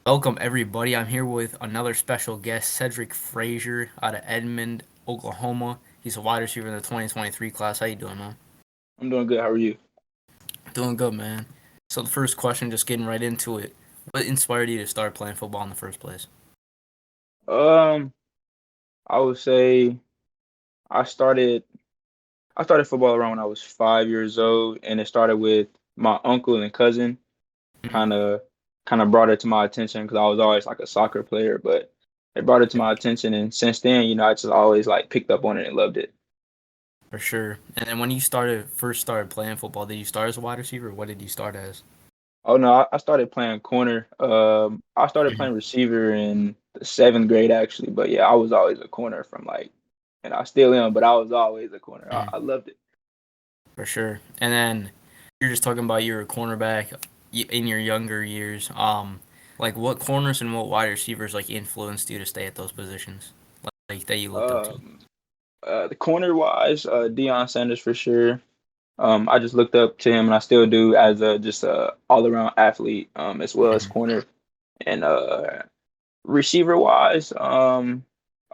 Welcome, everybody. I'm here with another special guest, Sedrick Frazier out of Edmond, Oklahoma. He's a wide receiver in the 2023 class. How you doing, man? I'm doing good. How are you? Doing good, man. So the first question, just getting right into it. What inspired you to start playing football in the first place? Um, I would say I started I started football around when I was 5 years old, and it started with my uncle and cousin. Mhm. Kind of kind of brought it to my attention because I was always like a soccer player, but they brought it to my attention, and since then, I just always like picked up on it and loved it. For sure. And then when you first started playing football, did you start as a wide receiver, or what did you start as? Oh no, I started playing corner. I started Mhm. playing receiver in the seventh grade actually, but yeah, I was always a corner from and I still am, but I was always a corner. I, Mhm. I loved it. For sure. And then you're just talking about you're a cornerback in your younger years. Like what corners and what wide receivers like influenced you to stay at those positions, like that you looked up to? Um, the corner wise, Deion Sanders for sure. I just looked up to him, and I still do as a just a all around athlete, as well as Mhm. corner. And receiver wise, I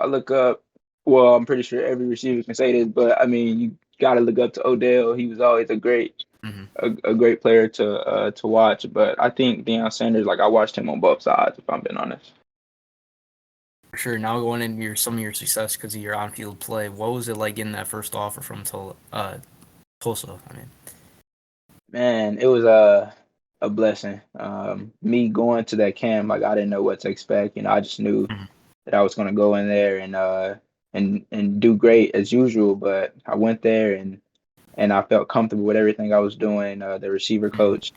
look up. Well, I'm pretty sure every receiver can say this, but I mean, you got to look up to Odell. He was always Mhm. a great player to watch. But I think Deion Sanders, like I watched him on both sides, if I'm being honest. For sure. Now going into some of your success because of your on-field play, what was it like getting that first offer from Tulsa? I mean, Man, it was a blessing. Me going to that camp, like I didn't know what to expect. I just knew Mhm. that I was gonna go in there and do great as usual. But I went there and I felt comfortable with everything I was doing. The receiver Mhm. coach,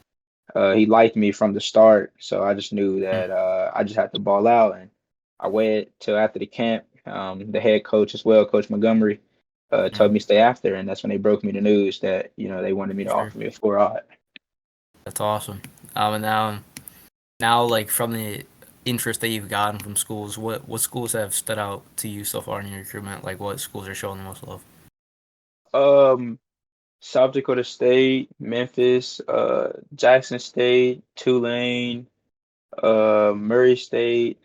he liked me from the start, so I just knew Mhm. that I just had to ball out. And I waited till after the camp. The head coach as well, Coach Montgomery, told Mhm. me to stay after, and that's when they broke me the news that they wanted me For to sure. offer me a 4 odd. That's awesome. And now like from the interest that you've gotten from schools, what schools have stood out to you so far in your recruitment? Like what schools are showing the most love? Um, South Dakota State, Memphis, Jackson State, Tulane, Murray State.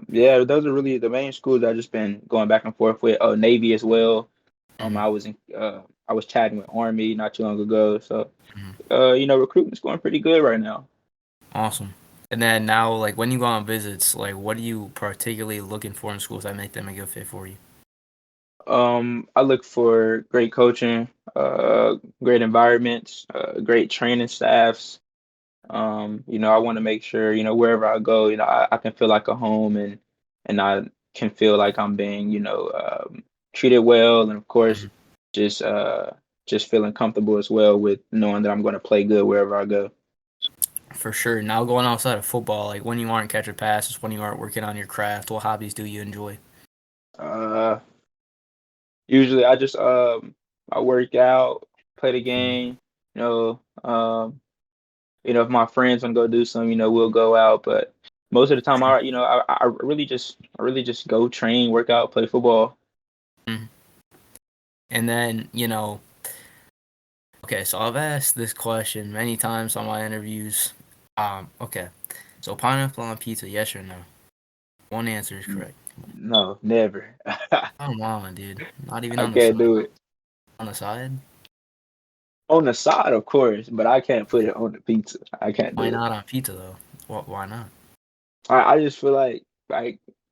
Yeah, those are really the main schools I've just been going back and forth with. Oh, Navy as well. Mhm. I was chatting with Army not too long ago. So, Mhm. recruitment's going pretty good right now. Awesome. And then now, like when you go on visits, like what are you particularly looking for in schools that make them a good fit for you? I look for great coaching, great environments, great training staffs. I want to make sure, wherever I go, I can feel like a home and I can feel like I'm being, treated well, and of course, Mhm. just uh just feeling comfortable as well with knowing that I'm going to play good wherever I go. For sure. Now going outside of football, like when you aren't catching passes, when you aren't working on your craft, what hobbies do you enjoy? Uh, Usually I work out, play the Mhm. game, you know, um, if my friends want to go do some, we'll go out, but most of the time Sure. I really just go train, work out, play football. Mhm. And then, okay, so I've asked this question many times on my interviews. Okay. So pineapple on pizza, yes or no? One answer is correct. No, never. Come on, dude. Not even I on the can't do it. on the side? On the side, of course, but I can't put it on the pizza. I can't Why do it. not on pizza though? Why not? I just feel like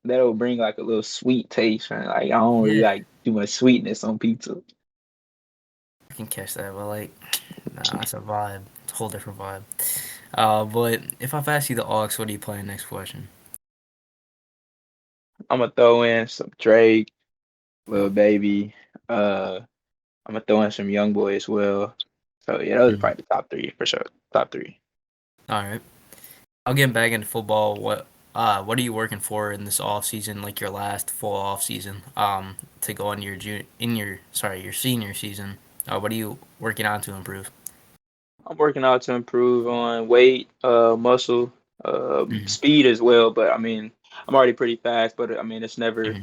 that'll bring like a little sweet taste, man. Like I don't really Yeah, like too much sweetness on pizza. I can catch that, but like, nah, that's a vibe. It's a whole different vibe. But if I've asked you the aux, what are you playing next question? I'm gonna throw in some Drake, Lil Oh, Baby. I'm gonna throw in some Young Boy as well. So yeah, those are mhm. probably the top three for sure. Top three. All right. I'll get back into football. What are you working for in this off season, like your last full off season, to go into your senior season? What are you working on to improve? I'm working out to improve on weight, muscle, Hmm. speed as well. But I mean, I'm already pretty fast. But I mean, it's never,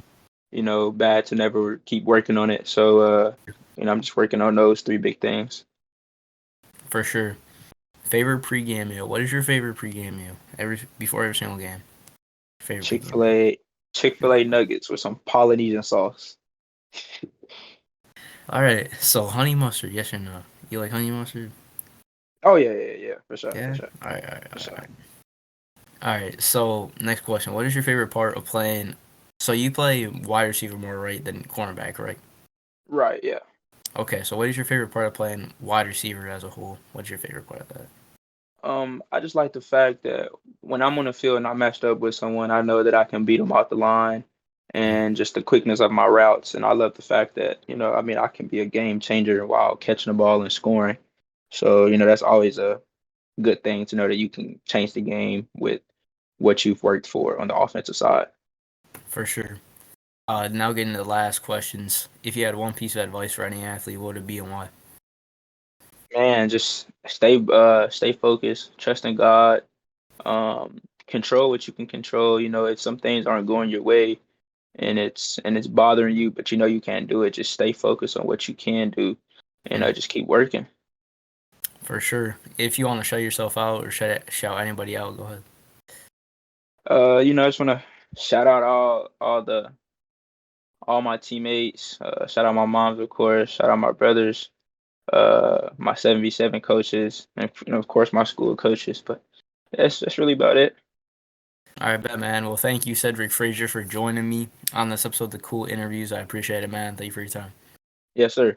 Hmm. bad to never keep working on it. So, I'm just working on those three big things. For sure. Favorite pregame meal. What is your favorite pregame meal? Before every single game. Favorite pregame meal. Chick-fil-A, Chick-fil-A nuggets with some Polynesian sauce. All right. So honey mustard. Yes or no? You like honey mustard? Oh yeah, for sure, for Yeah. sure, All right. All right. for All sure. right. All right. So next question. What is your favorite part of playing? So you play wide receiver more right than cornerback, right? Right, yeah. Okay. So what is your favorite part of playing wide receiver as a whole? What's your favorite part of that? I just like the fact that when I'm on the field and I matched up with someone, I know that I can beat them off the line and just the quickness of my routes. And I love the fact that, I mean, I can be a game changer while catching the ball and scoring. So, that's always a good thing to know that you can change the game with what you've worked for on the offensive side. For sure. Now getting to the last questions. If you had one piece of advice for any athlete, what would it be and why? Man, just stay focused, trust in God, control what you can control. If some things aren't going your way, and it's bothering you, but you can't do it, just stay focused on what you can do and Hmm. just keep working. For sure. If you want to shout yourself out or shout anybody out, go ahead. I just want to shout out all my teammates, shout out my moms, of course, shout out my brothers, my 7v7 coaches, and of course my school coaches. But that's really about it. All right, bet, man. Well, thank you, Cedric Frazier, for joining me on this episode of the Cool Interviews. I appreciate it, man. Thank you for your time. Yes, sir.